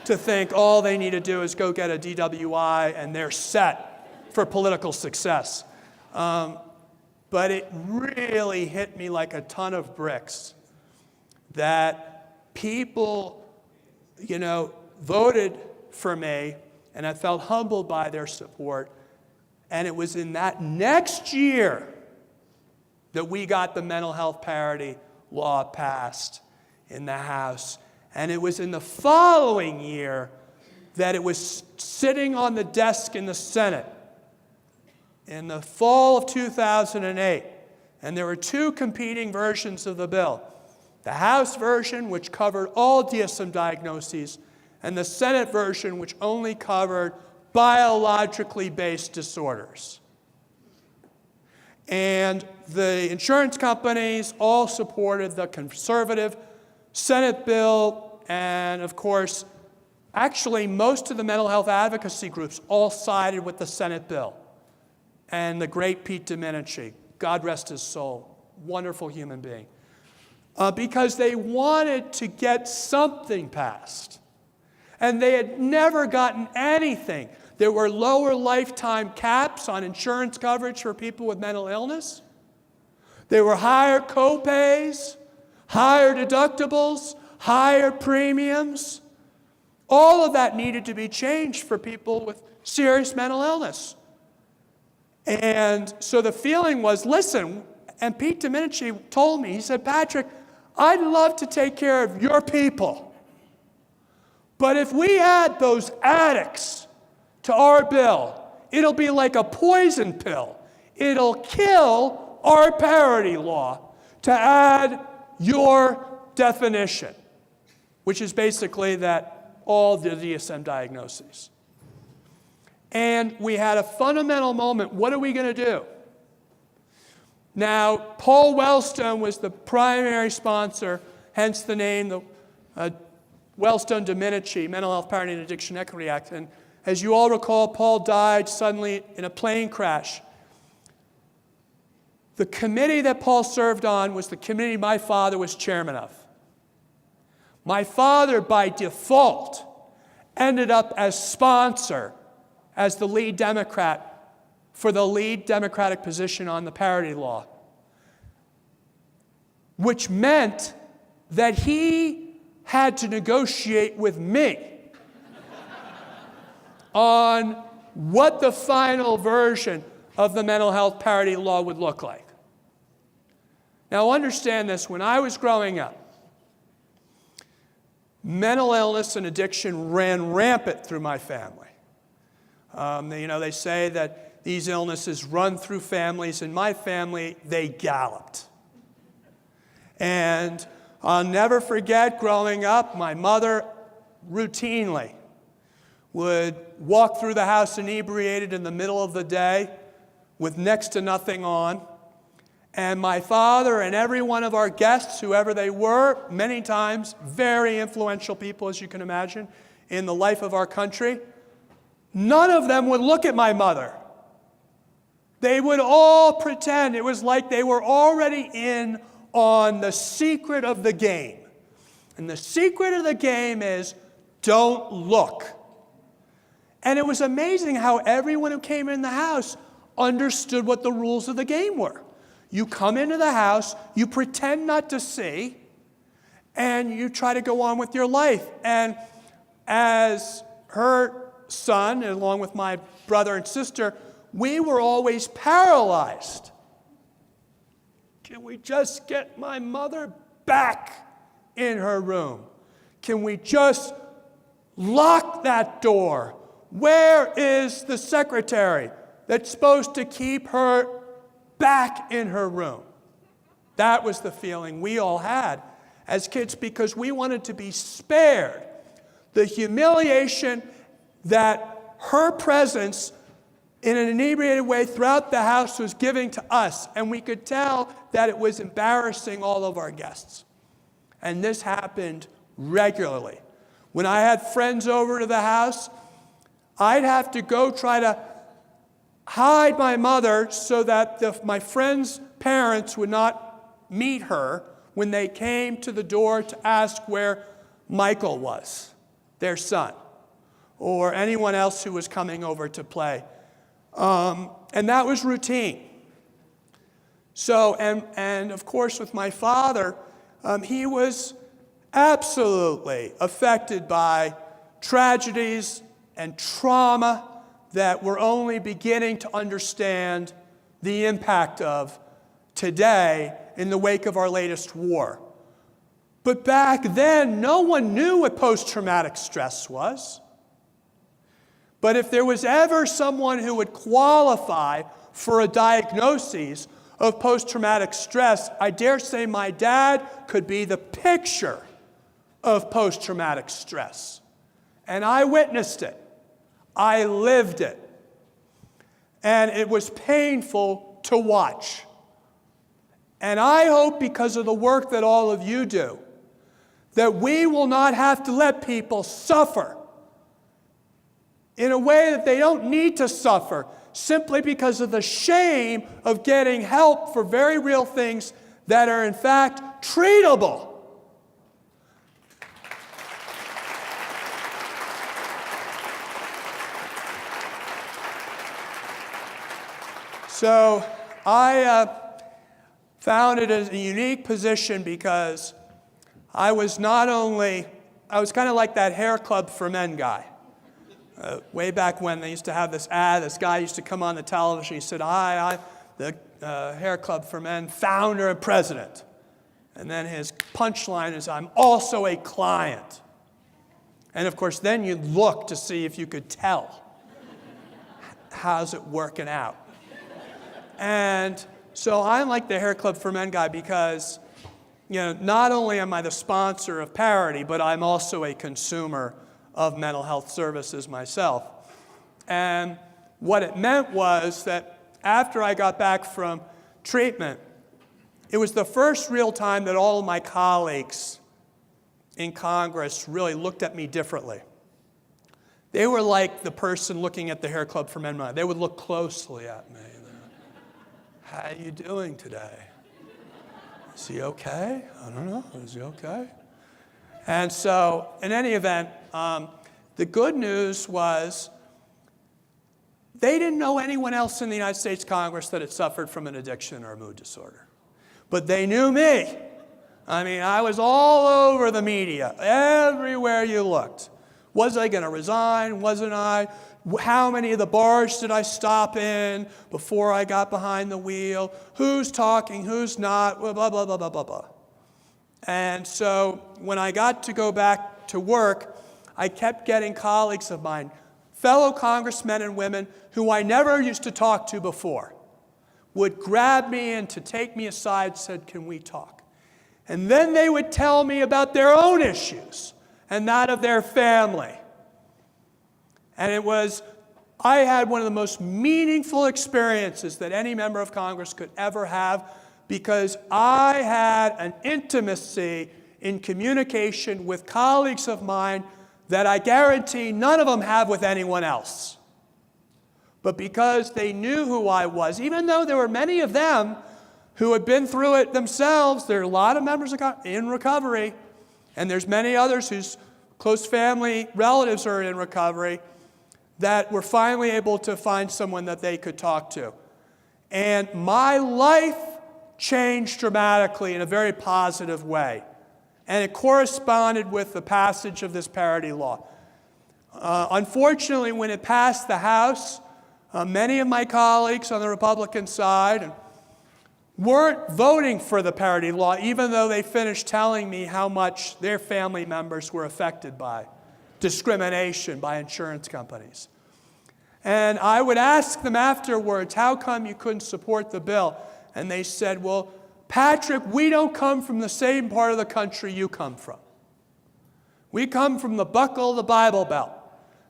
[SPEAKER 3] to think all they need to do is go get a DWI and they're set for political success. But it really hit me like a ton of bricks that people, voted for me, and I felt humbled by their support. And it was in that next year that we got the mental health parity law passed in the House. And it was in the following year that it was sitting on the desk in the Senate in the fall of 2008. And there were two competing versions of the bill. The House version, which covered all DSM diagnoses, and the Senate version, which only covered biologically based disorders. And the insurance companies all supported the conservative Senate bill, and of course, actually most of the mental health advocacy groups all sided with the Senate bill. And the great Pete Domenici, God rest his soul, wonderful human being, because they wanted to get something passed. And they had never gotten anything. There were lower lifetime caps on insurance coverage for people with mental illness. There were higher co-pays, higher deductibles, higher premiums. All of that needed to be changed for people with serious mental illness. And so the feeling was, listen, and Pete Domenici told me, he said, "Patrick, I'd love to take care of your people. But if we add those addicts to our bill, it'll be like a poison pill. It'll kill our parity law to add your definition," which is basically that all the DSM diagnoses. And we had a fundamental moment. What are we going to do? Now, Paul Wellstone was the primary sponsor, hence the name, Wellstone Domenici, Mental Health Parity and Addiction Equity Act. And as you all recall, Paul died suddenly in a plane crash. The committee that Paul served on was the committee my father was chairman of. My father, by default, ended up as sponsor, as the lead Democrat for the lead Democratic position on the parity law, which meant that he had to negotiate with me on what the final version of the mental health parity law would look like. Now understand this, when I was growing up, mental illness and addiction ran rampant through my family. They say that these illnesses run through families. In my family, they galloped. And I'll never forget growing up, my mother routinely would walk through the house inebriated in the middle of the day with next to nothing on. And my father and every one of our guests, whoever they were, many times very influential people, as you can imagine, in the life of our country, none of them would look at my mother. They would all pretend it was like they were already in on the secret of the game. And the secret of the game is don't look. And it was amazing how everyone who came in the house understood what the rules of the game were. You come into the house, you pretend not to see, and you try to go on with your life. And as her son, along with my brother and sister, we were always paralyzed. Can we just get my mother back in her room? Can we just lock that door? Where is the secretary that's supposed to keep her back in her room? That was the feeling we all had as kids because we wanted to be spared the humiliation that her presence in an inebriated way throughout the house was giving to us. And we could tell that it was embarrassing all of our guests. And this happened regularly. When I had friends over to the house, I'd have to go try to hide my mother so that my friends' parents would not meet her when they came to the door to ask where Michael was, their son, or anyone else who was coming over to play. And that was routine. So, and of course with my father, he was absolutely affected by tragedies and trauma that we're only beginning to understand the impact of today in the wake of our latest war. But back then, no one knew what post-traumatic stress was. But if there was ever someone who would qualify for a diagnosis of post-traumatic stress, I dare say my dad could be the picture of post-traumatic stress. And I witnessed it. I lived it. And it was painful to watch. And I hope because of the work that all of you do, that we will not have to let people suffer in a way that they don't need to suffer simply because of the shame of getting help for very real things that are in fact treatable. So I found it as a unique position because I was kind of like that hair club for men guy. Way back when they used to have this ad, this guy used to come on the television, he said, I the hair club for men, founder and president. And then his punchline is, I'm also a client. And of course, then you look to see if you could tell. How's it working out? And so I'm like the hair club for men guy because, not only am I the sponsor of Parity, but I'm also a consumer of mental health services myself. And what it meant was that after I got back from treatment, it was the first real time that all of my colleagues in Congress really looked at me differently. They were like the person looking at the Hair Club for Men. They would look closely at me. How are you doing today? Is he okay? I don't know. Is he okay? And so, in any event, the good news was they didn't know anyone else in the United States Congress that had suffered from an addiction or a mood disorder. But they knew me. I mean, I was all over the media, everywhere you looked. Was I going to resign? Wasn't I? How many of the bars did I stop in before I got behind the wheel? Who's talking? Who's not? Blah, blah, blah, blah, blah, blah. And so when I got to go back to work, I kept getting colleagues of mine, fellow congressmen and women who I never used to talk to before, would grab me and to take me aside, said, "Can we talk?" And then they would tell me about their own issues and that of their family. And I had one of the most meaningful experiences that any member of Congress could ever have, because I had an intimacy in communication with colleagues of mine that I guarantee none of them have with anyone else. But because they knew who I was, even though there were many of them who had been through it themselves, there are a lot of members in recovery, and there's many others whose close family relatives are in recovery, that were finally able to find someone that they could talk to. And my life changed dramatically in a very positive way. And it corresponded with the passage of this parity law. Unfortunately, when it passed the House, many of my colleagues on the Republican side weren't voting for the parity law, even though they finished telling me how much their family members were affected by discrimination by insurance companies. And I would ask them afterwards, how come you couldn't support the bill? And they said, well, Patrick, we don't come from the same part of the country you come from. We come from the buckle of the Bible Belt.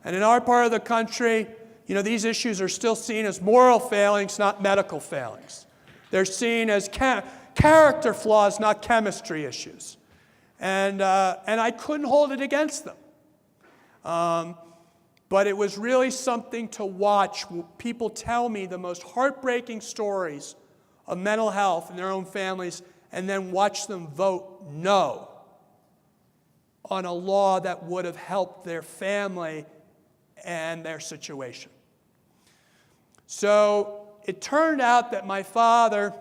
[SPEAKER 3] And in our part of the country, these issues are still seen as moral failings, not medical failings. They're seen as character flaws, not chemistry issues. And I couldn't hold it against them. But it was really something to watch. People tell me the most heartbreaking stories of mental health in their own families, and then watch them vote no on a law that would have helped their family and their situation. So it turned out that my father,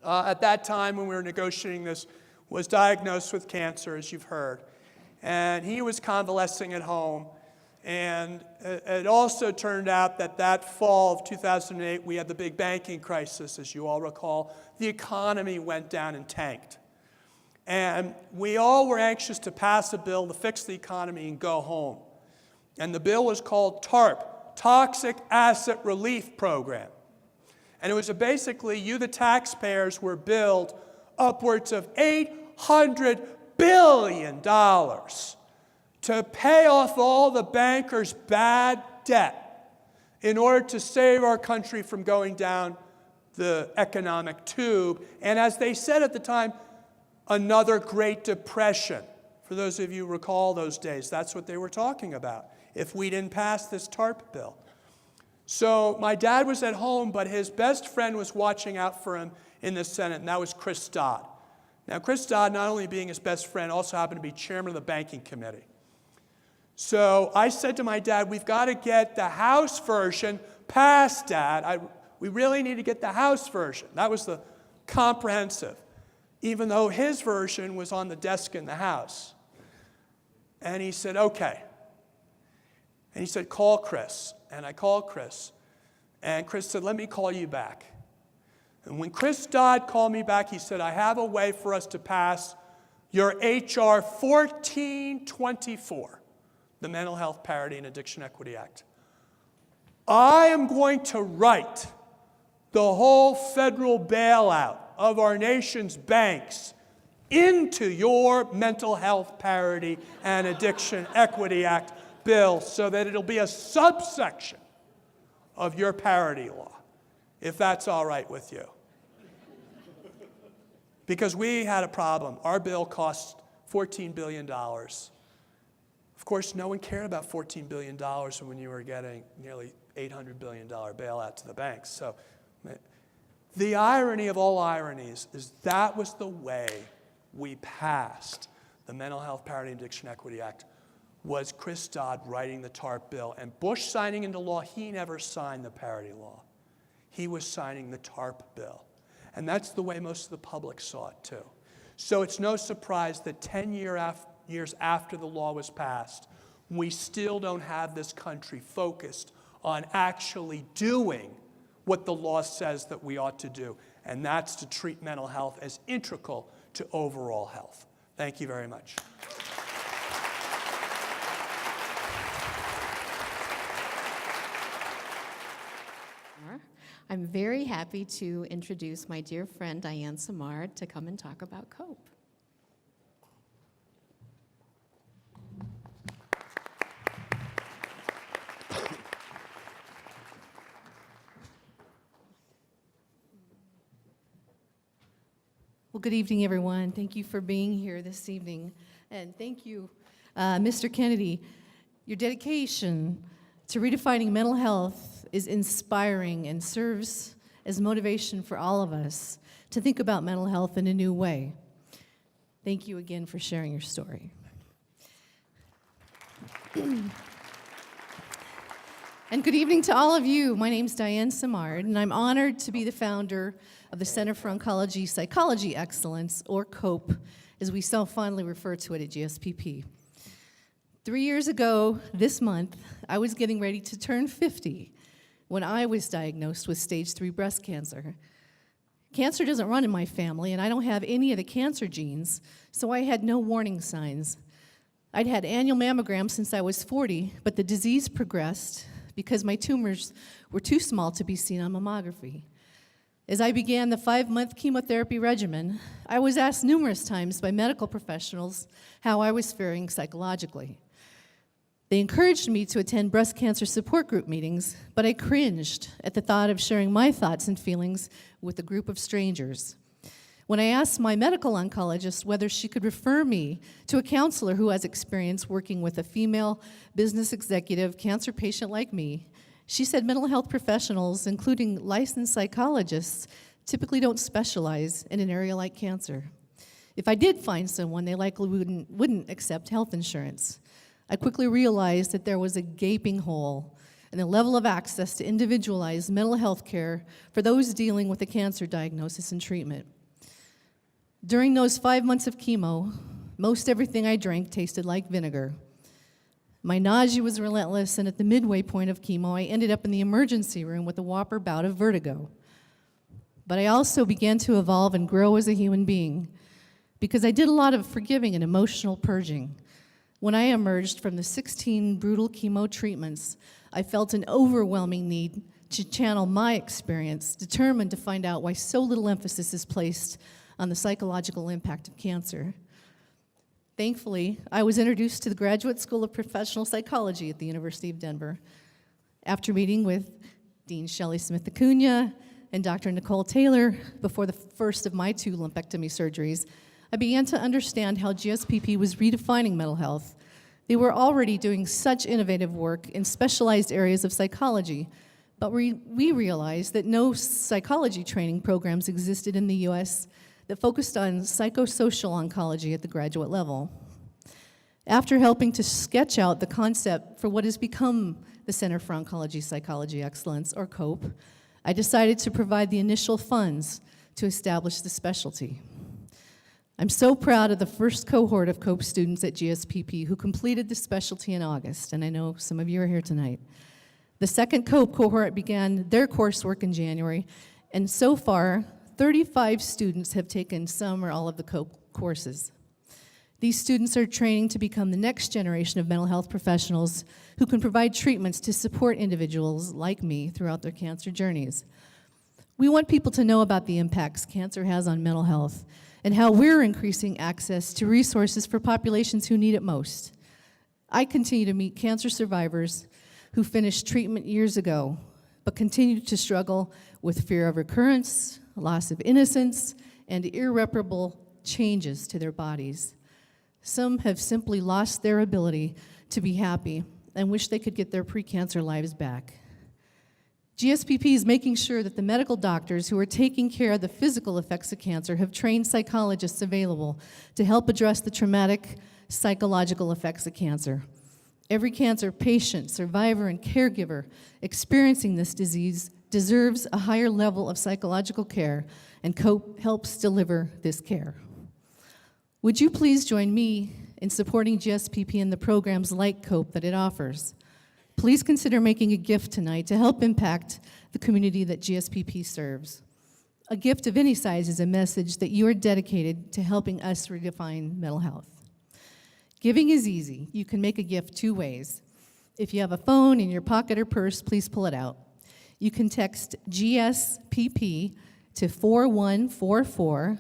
[SPEAKER 3] at that time when we were negotiating this, was diagnosed with cancer, as you've heard. And he was convalescing at home. And it also turned out that fall of 2008, we had the big banking crisis, as you all recall. The economy went down and tanked. And we all were anxious to pass a bill to fix the economy and go home. And the bill was called TARP, Toxic Asset Relief Program. And it was basically you, the taxpayers, were billed upwards of $800 billion to pay off all the bankers' bad debt in order to save our country from going down the economic tube. And as they said at the time, another Great Depression. For those of you who recall those days, that's what they were talking about, if we didn't pass this TARP bill. So my dad was at home, but his best friend was watching out for him in the Senate, and that was Chris Dodd. Now, Chris Dodd, not only being his best friend, also happened to be chairman of the banking committee. So I said to my dad, we've got to get the House version passed, Dad. We really need to get the House version. That was the comprehensive, even though his version was on the desk in the House. And he said, okay. And he said, call Chris. And I called Chris. And Chris said, let me call you back. And when Chris Dodd called me back, he said, I have a way for us to pass your H.R. 1424. The Mental Health Parity and Addiction Equity Act. I am going to write the whole federal bailout of our nation's banks into your Mental Health Parity and Addiction Equity Act bill so that it'll be a subsection of your parity law, if that's all right with you. Because we had a problem. Our bill cost $14 billion. Of course, no one cared about $14 billion when you were getting nearly $800 billion bailout to the banks. So the irony of all ironies is that was the way we passed the Mental Health Parity and Addiction Equity Act, was Chris Dodd writing the TARP bill, and Bush signing into law. He never signed the parity law. He was signing the TARP bill. And that's the way most of the public saw it, too. So it's no surprise that 10 years after the law was passed, we still don't have this country focused on actually doing what the law says that we ought to do, and that's to treat mental health as integral to overall health. Thank you very much.
[SPEAKER 1] I'm very happy to introduce my dear friend Diane Samard to come and talk about COPE.
[SPEAKER 4] Well, good evening, everyone. Thank you for being here this evening. And thank you, Mr. Kennedy. Your dedication to redefining mental health is inspiring and serves as motivation for all of us to think about mental health in a new way. Thank you again for sharing your story. And good evening to all of you. My name's Diane Samard, and I'm honored to be the founder of the Center for Oncology Psychology Excellence, or COPE, as we so fondly refer to it at GSPP. 3 years ago this month, I was getting ready to turn 50 when I was diagnosed with stage 3 breast cancer. Cancer doesn't run in my family, and I don't have any of the cancer genes, so I had no warning signs. I'd had annual mammograms since I was 40, but the disease progressed because my tumors were too small to be seen on mammography. As I began the 5-month chemotherapy regimen, I was asked numerous times by medical professionals how I was faring psychologically. They encouraged me to attend breast cancer support group meetings, but I cringed at the thought of sharing my thoughts and feelings with a group of strangers. When I asked my medical oncologist whether she could refer me to a counselor who has experience working with a female business executive cancer patient like me, she said mental health professionals, including licensed psychologists, typically don't specialize in an area like cancer. If I did find someone, they likely wouldn't accept health insurance. I quickly realized that there was a gaping hole in the level of access to individualized mental health care for those dealing with a cancer diagnosis and treatment. During those 5 months of chemo, most everything I drank tasted like vinegar. My nausea was relentless, and at the midway point of chemo, I ended up in the emergency room with a whopper bout of vertigo. But I also began to evolve and grow as a human being because I did a lot of forgiving and emotional purging. When I emerged from the 16 brutal chemo treatments, I felt an overwhelming need to channel my experience, determined to find out why so little emphasis is placed on the psychological impact of cancer. Thankfully, I was introduced to the Graduate School of Professional Psychology at the University of Denver. After meeting with Dean Shelley Smith Acuna and Dr. Nicole Taylor before the first of my 2 lumpectomy surgeries, I began to understand how GSPP was redefining mental health. They were already doing such innovative work in specialized areas of psychology, but we realized that no psychology training programs existed in the U.S. that focused on psychosocial oncology at the graduate level. After helping to sketch out the concept for what has become the Center for Oncology Psychology Excellence, or COPE, I decided to provide the initial funds to establish the specialty. I'm so proud of the first cohort of COPE students at GSPP who completed the specialty in August, and I know some of you are here tonight. The second COPE cohort began their coursework in January, and so far, 35 students have taken some or all of the COPE courses. These students are training to become the next generation of mental health professionals who can provide treatments to support individuals like me throughout their cancer journeys. We want people to know about the impacts cancer has on mental health and how we're increasing access to resources for populations who need it most. I continue to meet cancer survivors who finished treatment years ago, but continue to struggle with fear of recurrence, loss of innocence, and irreparable changes to their bodies. Some have simply lost their ability to be happy and wish they could get their pre-cancer lives back. GSPP is making sure that the medical doctors who are taking care of the physical effects of cancer have trained psychologists available to help address the traumatic psychological effects of cancer. Every cancer patient, survivor, and caregiver experiencing this disease deserves a higher level of psychological care, and COPE helps deliver this care. Would you please join me in supporting GSPP and the programs like COPE that it offers? Please consider making a gift tonight to help impact the community that GSPP serves. A gift of any size is a message that you are dedicated to helping us redefine mental health. Giving is easy. You can make a gift two ways. If you have a phone in your pocket or purse, please pull it out. You can text GSPP to 4144.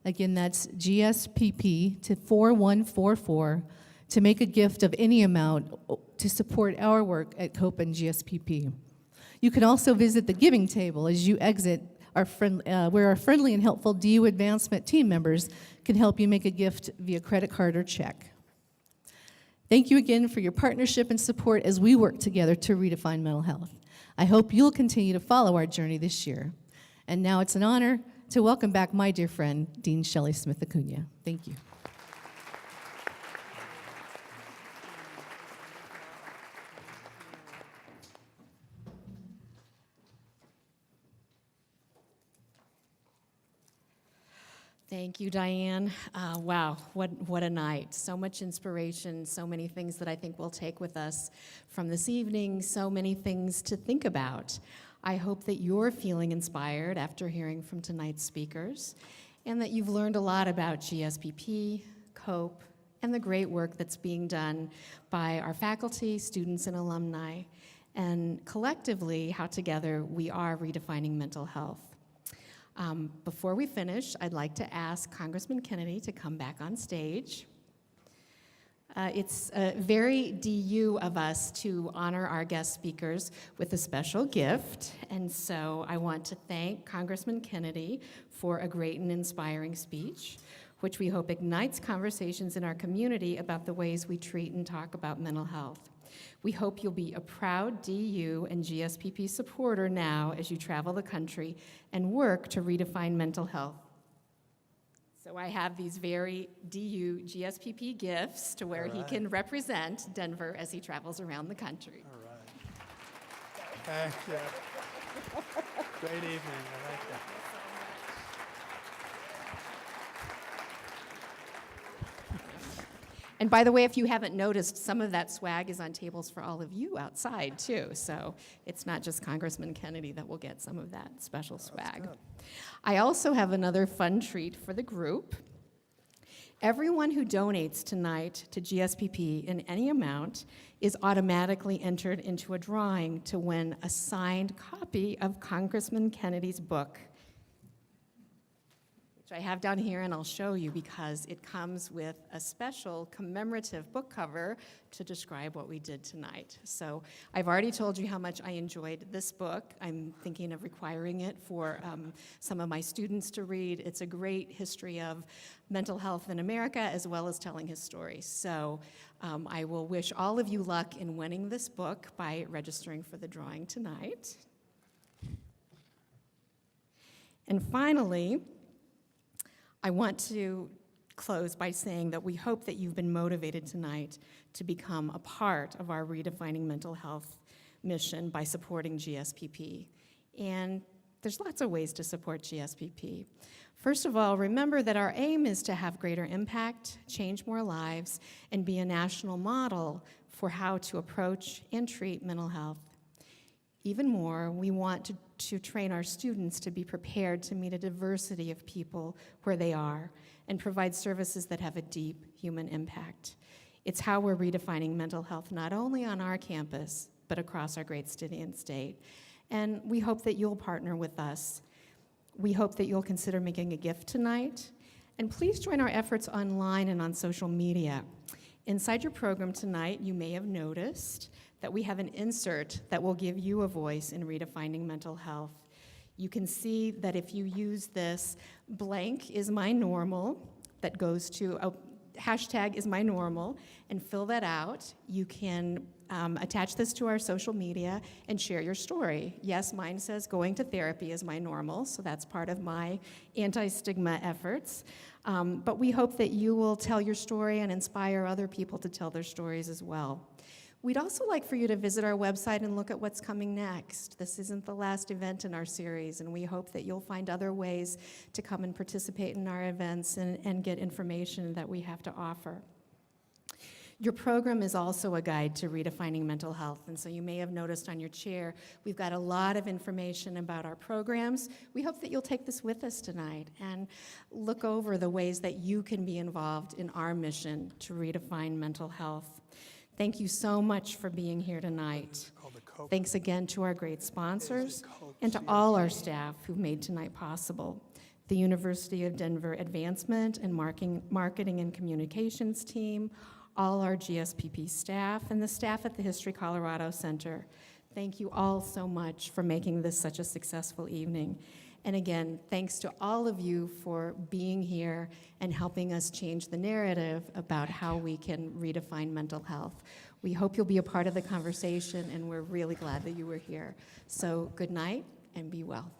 [SPEAKER 4] Again, that's GSPP to 4144 to make a gift of any amount to support our work at COPE and GSPP. You can also visit the giving table as you exit where our friendly and helpful DU advancement team members can help you make a gift via credit card or check. Thank you again for your partnership and support as we work together to redefine mental health. I hope you'll continue to follow our journey this year. And now it's an honor to welcome back my dear friend, Dean Shelley Smith Acuna. Thank you.
[SPEAKER 1] Thank you, Diane. Wow, what a night. So much inspiration, so many things that I think we'll take with us from this evening, so many things to think about. I hope that you're feeling inspired after hearing from tonight's speakers, and that you've learned a lot about GSPP, COPE, and the great work that's being done by our faculty, students, and alumni, and collectively how together we are redefining mental health. Before we finish, I'd like to ask Congressman Kennedy to come back on stage. It's very DU of us to honor our guest speakers with a special gift, and so I want to thank Congressman Kennedy for a great and inspiring speech, which we hope ignites conversations in our community about the ways we treat and talk about mental health. We hope you'll be a proud DU and GSPP supporter now as you travel the country and work to redefine mental health. So I have these very DU GSPP gifts to where he can represent Denver as he travels around the country.
[SPEAKER 3] All right. Thank you. Great evening. I like that.
[SPEAKER 1] And by the way, if you haven't noticed, some of that swag is on tables for all of you outside, too. So it's not just Congressman Kennedy that will get some of that special swag. I also have another fun treat for the group. Everyone who donates tonight to GSPP in any amount is automatically entered into a drawing to win a signed copy of Congressman Kennedy's book, which I have down here and I'll show you because it comes with a special commemorative book cover to describe what we did tonight. So I've already told you how much I enjoyed this book. I'm thinking of requiring it for some of my students to read. It's a great history of mental health in America as well as telling his story. So I will wish all of you luck in winning this book by registering for the drawing tonight. And finally, I want to close by saying that we hope that you've been motivated tonight to become a part of our Redefining Mental Health mission by supporting GSPP. And there's lots of ways to support GSPP. First of all, remember that our aim is to have greater impact, change more lives, and be a national model for how to approach and treat mental health. Even more, we want to train our students to be prepared to meet a diversity of people where they are and provide services that have a deep human impact. It's how we're redefining mental health not only on our campus, but across our great city and state. And we hope that you'll partner with us. We hope that you'll consider making a gift tonight. And please join our efforts online and on social media. Inside your program tonight, you may have noticed that we have an insert that will give you a voice in redefining mental health. You can see that if you use this, blank is my normal, that goes to hashtag is my normal and fill that out. You can attach this to our social media and share your story. Yes, mine says going to therapy is my normal, so that's part of my anti-stigma efforts. But we hope that you will tell your story and inspire other people to tell their stories as well. We'd also like for you to visit our website and look at what's coming next. This isn't the last event in our series, and we hope that you'll find other ways to come and participate in our events and get information that we have to offer. Your program is also a guide to redefining mental health, and so you may have noticed on your chair, we've got a lot of information about our programs. We hope that you'll take this with us tonight and look over the ways that you can be involved in our mission to redefine mental health. Thank you so much for being here tonight. Thanks again to our great sponsors and to all our staff who made tonight possible. The University of Denver Advancement and Marketing and Communications team, all our GSPP staff, and the staff at the History Colorado Center. Thank you all so much for making this such a successful evening. And again, thanks to all of you for being here and helping us change the narrative about how we can redefine mental health. We hope you'll be a part of the conversation, and we're really glad that you were here. So good night and be well.